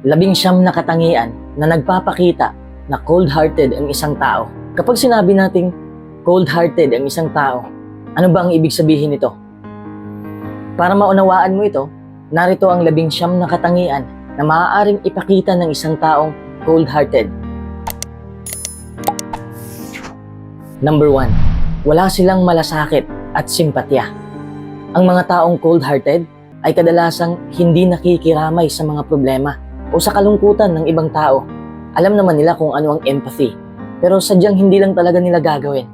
19 na katangian na nagpapakita na cold-hearted ang isang tao. Kapag sinabi nating cold-hearted ang isang tao, ano ba ang ibig sabihin nito? Para maunawaan mo ito, narito ang 19 na katangian na maaaring ipakita ng isang taong cold-hearted. Number 1. Wala silang malasakit at simpatya. Ang mga taong cold-hearted ay kadalasang hindi nakikiramay sa mga problema o sa kalungkutan ng ibang tao. Alam naman nila kung ano ang empathy, pero sadyang hindi lang talaga nila gagawin.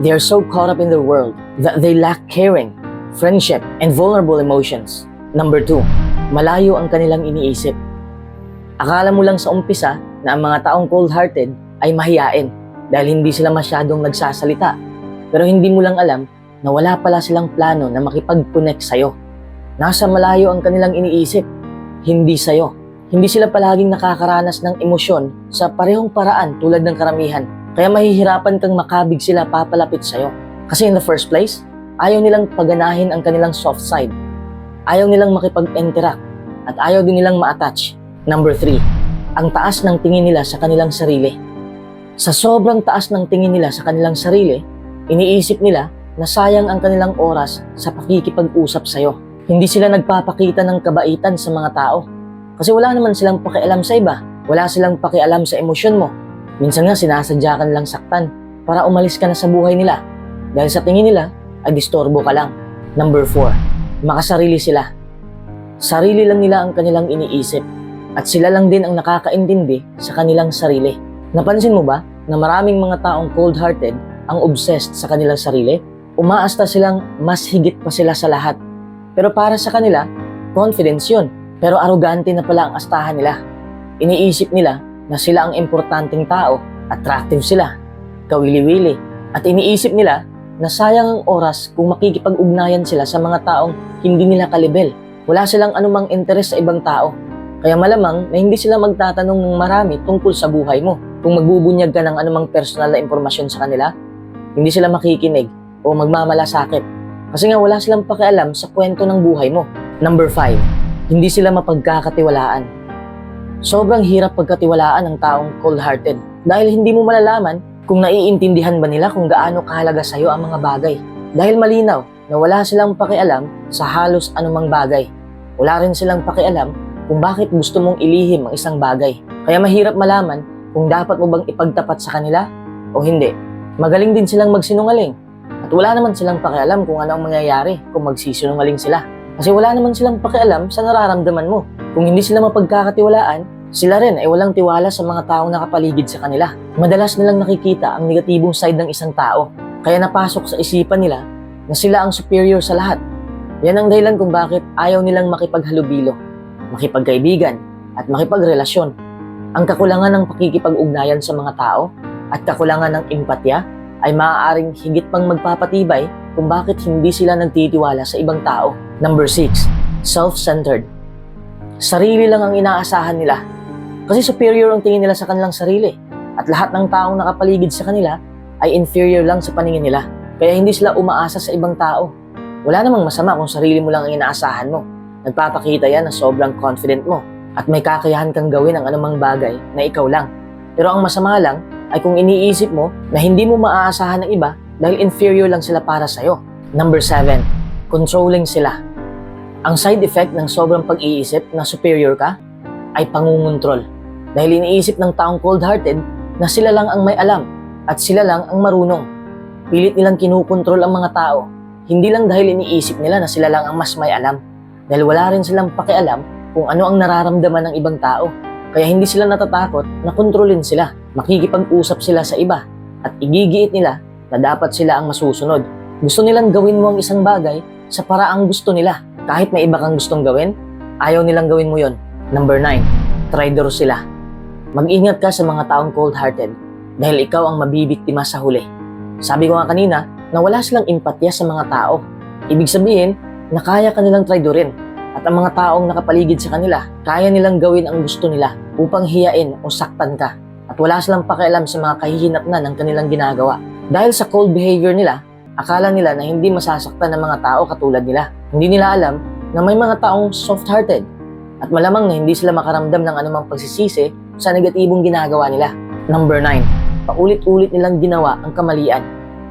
They are so caught up in their world that they lack caring, friendship, and vulnerable emotions. Number 2. Malayo ang kanilang iniisip. Akala mo lang sa umpisa na ang mga taong cold-hearted ay mahiyain dahil hindi sila masyadong nagsasalita. Pero hindi mo lang alam na wala pala silang plano na makipag-connect sa'yo. Nasa malayo ang kanilang iniisip, hindi sa'yo. Hindi sila palaging nakakaranas ng emosyon sa parehong paraan tulad ng karamihan. Kaya mahihirapan kang makabig sila papalapit sa'yo. Kasi in the first place, ayaw nilang paganahin ang kanilang soft side. Ayaw nilang makipag-interact at ayaw din nilang ma-attach. Number 3. Ang taas ng tingin nila sa kanilang sarili. Sa sobrang taas ng tingin nila sa kanilang sarili, iniisip nila na sayang ang kanilang oras sa pakikipag-usap sa'yo. Hindi sila nagpapakita ng kabaitan sa mga tao. Kasi wala naman silang pakialam sa iba. Wala silang pakialam sa emosyon mo. Minsan nga sinasadya ka nilang saktan para umalis ka na sa buhay nila. Dahil sa tingin nila ay disturbo ka lang. Number 4. Makasarili sila. Sarili lang nila ang kanilang iniisip. At sila lang din ang nakakaintindi sa kanilang sarili. Napansin mo ba na maraming mga taong cold-hearted ang obsessed sa kanilang sarili? Umaasta silang mas higit pa sila sa lahat. Pero para sa kanila, confidence yun. Pero arrogante na pala ang astahan nila. Iniisip nila na sila ang importanteng tao, attractive sila, kawili-wili. At iniisip nila na sayang ang oras kung makikipag-ugnayan sila sa mga taong hindi nila kalibel. Wala silang anumang interes sa ibang tao. Kaya malamang na hindi sila magtatanong ng marami tungkol sa buhay mo. Kung magbubunyag ka ng anumang personal na impormasyon sa kanila, hindi sila makikinig o magmamalasakit. Kasi nga wala silang pakialam sa kwento ng buhay mo. Number 5. Hindi sila mapagkakatiwalaan. Sobrang hirap pagkatiwalaan ng taong cold-hearted dahil hindi mo malalaman kung naiintindihan ba nila kung gaano kahalaga sa'yo ang mga bagay. Dahil malinaw na wala silang pakialam sa halos anumang bagay. Wala rin silang pakialam kung bakit gusto mong ilihim ang isang bagay. Kaya mahirap malaman kung dapat mo bang ipagtapat sa kanila o hindi. Magaling din silang magsinungaling at wala naman silang pakialam kung ano ang mangyayari kung magsisinungaling sila. Kasi wala naman silang pakialam sa nararamdaman mo. Kung hindi sila mapagkakatiwalaan, sila rin ay walang tiwala sa mga taong nakapaligid sa kanila. Madalas nilang nakikita ang negatibong side ng isang tao. Kaya napasok sa isipan nila na sila ang superior sa lahat. Yan ang dahilan kung bakit ayaw nilang makipaghalubilo, makipagkaibigan, at makipagrelasyon. Ang kakulangan ng pakikipag-ugnayan sa mga tao at kakulangan ng empatya ay maaaring higit pang magpapatibay kung bakit hindi sila nagtitiwala sa ibang tao. Number 6. Self-centered. Sarili lang ang inaasahan nila. Kasi superior ang tingin nila sa kanilang sarili. At lahat ng taong nakapaligid sa kanila ay inferior lang sa paningin nila. Kaya hindi sila umaasa sa ibang tao. Wala namang masama kung sarili mo lang ang inaasahan mo. Nagpapakita yan na sobrang confident mo. At may kakayahan kang gawin ang anumang bagay na ikaw lang. Pero ang masama lang ay kung iniisip mo na hindi mo maaasahan ng iba dahil inferior lang sila para sa'yo. Number 7. Controlling sila. Ang side effect ng sobrang pag-iisip na superior ka ay pangungontrol. Dahil iniisip ng taong cold-hearted na sila lang ang may alam at sila lang ang marunong. Pilit nilang kinukontrol ang mga tao. Hindi lang dahil iniisip nila na sila lang ang mas may alam. Dahil wala rin silang pakialam kung ano ang nararamdaman ng ibang tao. Kaya hindi sila natatakot na kontrolin sila. Makikipag-usap sila sa iba at igigiit nila na dapat sila ang masusunod. Gusto nilang gawin mo ang isang bagay sa paraang gusto nila. Kahit may iba kang gustong gawin, ayaw nilang gawin mo yon. Number 9. Traitor sila. Mag-ingat ka sa mga taong cold-hearted dahil ikaw ang mabibiktima sa huli. Sabi ko nga kanina na wala silang empatya sa mga tao. Ibig sabihin na kaya kanilang traidorin at ang mga taong nakapaligid sa kanila, kaya nilang gawin ang gusto nila upang hiyain o saktan ka. At wala silang pakialam sa mga kahihinatnan ng kanilang ginagawa. Dahil sa cold behavior nila, akala nila na hindi masasaktan ng mga tao katulad nila. Hindi nila alam na may mga taong soft-hearted at malamang na hindi sila makaramdam ng anumang pagsisisi sa negatibong ginagawa nila. Number 9, paulit-ulit nilang ginawa ang kamalian.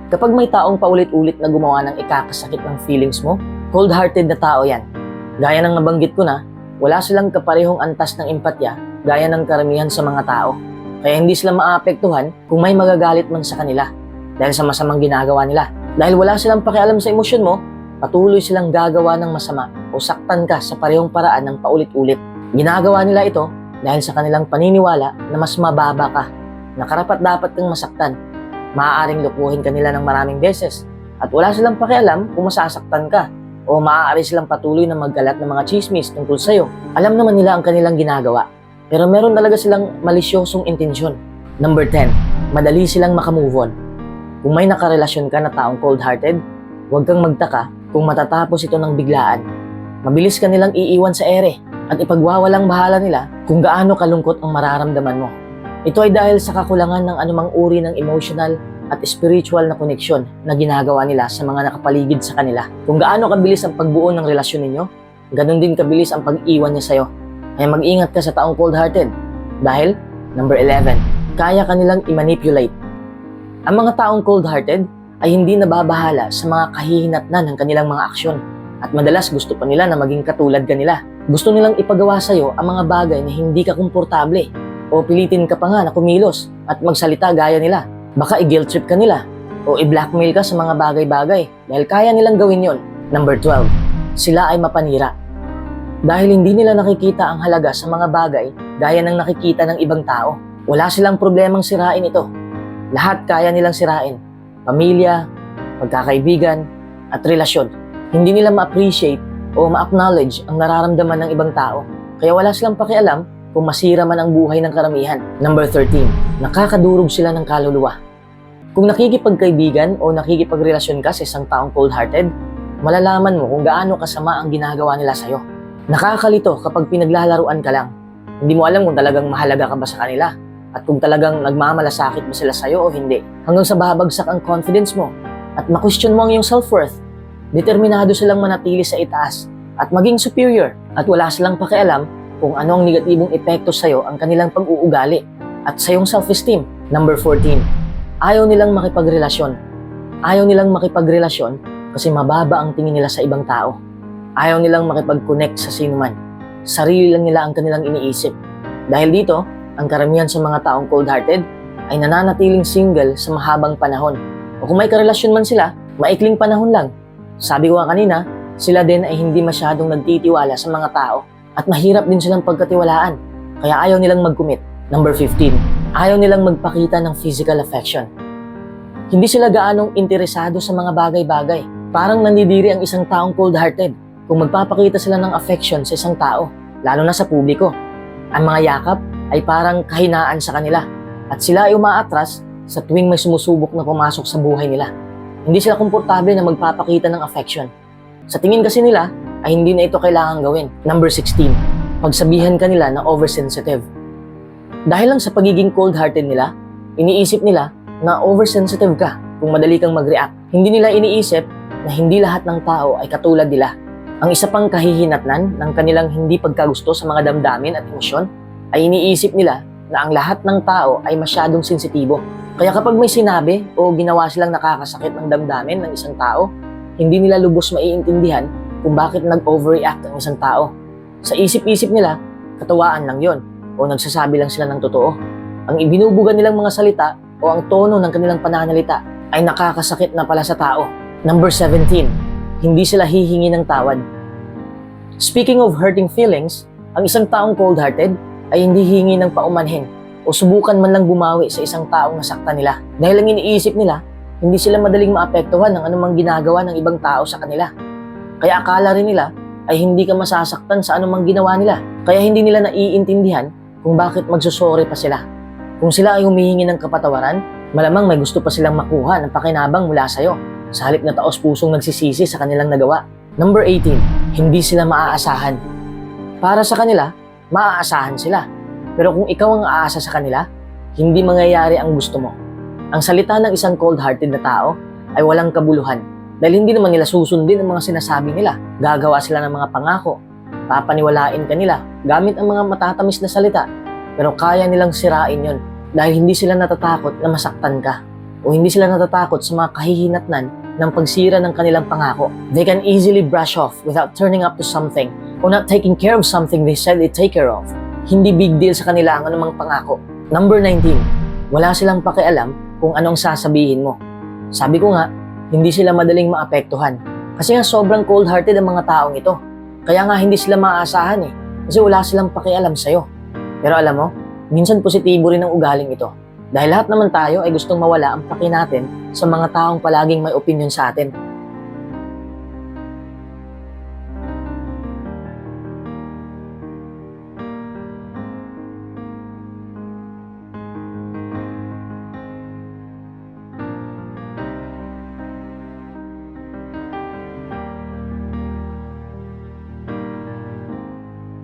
Kapag may taong paulit-ulit na gumawa ng ikakasakit ng feelings mo, cold-hearted na tao yan. Gaya ng nabanggit ko na, wala silang kaparehong antas ng empatya gaya ng karamihan sa mga tao. Kaya hindi sila maapektuhan kung may magagalit man sa kanila dahil sa masamang ginagawa nila. Dahil wala silang pakialam sa emosyon mo, patuloy silang gagawa ng masama o saktan ka sa parehong paraan ng paulit-ulit. Ginagawa nila ito dahil sa kanilang paniniwala na mas mababa ka, na karapat-dapat kang masaktan. Maaaring lukuhin ka nila ng maraming beses at wala silang pakialam kung masasaktan ka o maaari silang patuloy na magkalat ng mga chismis tungkol sa'yo. Alam naman nila ang kanilang ginagawa, pero meron talaga silang malisyosong intensyon. Number 10, madali silang makamove on. Kung may nakarelasyon ka na taong cold-hearted, huwag kang magtaka kung matatapos ito ng biglaan. Mabilis ka nilang iiwan sa ere at ipagwawalang bahala nila kung gaano kalungkot ang mararamdaman mo. Ito ay dahil sa kakulangan ng anumang uri ng emotional at spiritual na koneksyon na ginagawa nila sa mga nakapaligid sa kanila. Kung gaano kabilis ang pagbuo ng relasyon ninyo, ganun din kabilis ang pag-iwan niya sa'yo. Kaya mag-ingat ka sa taong cold-hearted. Dahil, number 11, kaya kanilang i-manipulate. Ang mga taong cold-hearted ay hindi nababahala sa mga kahihinatnan ng kanilang mga aksyon at madalas gusto pa nila na maging katulad kanila. Gusto nilang ipagawa sa'yo ang mga bagay na hindi ka komportable o pilitin ka pa nga na kumilos at magsalita gaya nila. Baka i-guilt trip ka nila o i-blackmail ka sa mga bagay-bagay dahil kaya nilang gawin yon. Number 12, sila ay mapanira. Dahil hindi nila nakikita ang halaga sa mga bagay gaya ng nakikita ng ibang tao. Wala silang problemang sirain ito. Lahat kaya nilang sirain. Pamilya, pagkakaibigan, at relasyon. Hindi nila ma-appreciate o ma-acknowledge ang nararamdaman ng ibang tao. Kaya wala silang pakialam kung masira man ang buhay ng karamihan. Number 13, nakakadurog sila ng kaluluwa. Kung nakikipagkaibigan o nakikipagrelasyon ka sa isang taong cold-hearted, malalaman mo kung gaano kasama ang ginagawa nila sa'yo. Nakakalito kapag pinaglalaruan ka lang. Hindi mo alam kung talagang mahalaga ka ba sa kanila at kung talagang nagmamalasakit ba sila sa'yo o hindi. Hanggang sa babagsak ang confidence mo at ma-question mo ang iyong self-worth. Determinado silang manatili sa itaas at maging superior at wala silang pakialam kung ano ang negatibong epekto sa'yo ang kanilang pag-uugali at sa iyong self-esteem. Number 14, ayaw nilang makipagrelasyon. Ayaw nilang makipagrelasyon kasi mababa ang tingin nila sa ibang tao. Ayaw nilang makipag-connect sa sinuman. Sarili lang nila ang kanilang iniisip. Dahil dito, ang karamihan sa mga taong cold-hearted ay nananatiling single sa mahabang panahon. O kung may karelasyon man sila, maikling panahon lang. Sabi ko nga kanina, sila din ay hindi masyadong nagtitiwala sa mga tao at mahirap din silang pagkatiwalaan. Kaya ayaw nilang mag-commit. Number 15, ayaw nilang magpakita ng physical affection. Hindi sila gaanong interesado sa mga bagay-bagay. Parang nandidiri ang isang taong cold-hearted kung magpapakita sila ng affection sa isang tao, lalo na sa publiko. Ang mga yakap ay parang kahinaan sa kanila at sila ay umaatras sa tuwing may sumusubok na pumasok sa buhay nila. Hindi sila komportable na magpapakita ng affection. Sa tingin kasi nila ay hindi na ito kailangan gawin. Number 16, pagsabihan ka nila na oversensitive. Dahil lang sa pagiging cold-hearted nila, iniisip nila na oversensitive ka kung madali kang mag-react. Hindi nila iniisip na hindi lahat ng tao ay katulad nila. Ang isa pang kahihinatnan ng kanilang hindi pagkagusto sa mga damdamin at emosyon ay iniisip nila na ang lahat ng tao ay masyadong sensitibo. Kaya kapag may sinabi o ginawa silang nakakasakit ng damdamin ng isang tao, hindi nila lubos maiintindihan kung bakit nag-overreact ang isang tao. Sa isip-isip nila, katuwaan lang yon o nagsasabi lang sila ng totoo. Ang ibinubuga nilang mga salita o ang tono ng kanilang pananalita ay nakakasakit na pala sa tao. Number 17, hindi sila hihingi ng tawad. Speaking of hurting feelings, ang isang taong cold-hearted ay hindi hingi ng paumanhin o subukan man lang bumawi sa isang taong nasaktan nila. Dahil ang iniisip nila, hindi sila madaling maapektuhan ng anumang ginagawa ng ibang tao sa kanila. Kaya akala rin nila ay hindi ka masasaktan sa anumang ginawa nila. Kaya hindi nila naiintindihan kung bakit magsusori pa sila. Kung sila ay humihingi ng kapatawaran, malamang may gusto pa silang makuha ng pakinabang mula sa'yo, sa halip na taos pusong nagsisisi sa kanilang nagawa. Number 18, hindi sila maaasahan. Para sa kanila, maaasahan sila. Pero kung ikaw ang aasa sa kanila, hindi mangyayari ang gusto mo. Ang salita ng isang cold-hearted na tao ay walang kabuluhan dahil hindi naman nila susundin ang mga sinasabi nila. Gagawa sila ng mga pangako Papaniwalain ka nila gamit ang mga matatamis na salita, pero kaya nilang sirain yon dahil hindi sila natatakot na masaktan ka o hindi sila natatakot sa mga kahihinatnan ng pagsira ng kanilang pangako. They can easily brush off without turning up to something o not taking care of something they said they take care of. Hindi big deal sa kanila ang anumang pangako. Number 19, wala silang pakialam kung anong sasabihin mo. Sabi ko nga, hindi sila madaling maapektuhan. Kasi nga sobrang cold-hearted ang mga taong ito. Kaya nga hindi sila maaasahan kasi wala silang pakialam sa'yo. Pero alam mo, minsan positibo rin ang ugaling ito. Dahil lahat naman tayo ay gustong mawala ang paki natin sa mga taong palaging may opinion sa atin.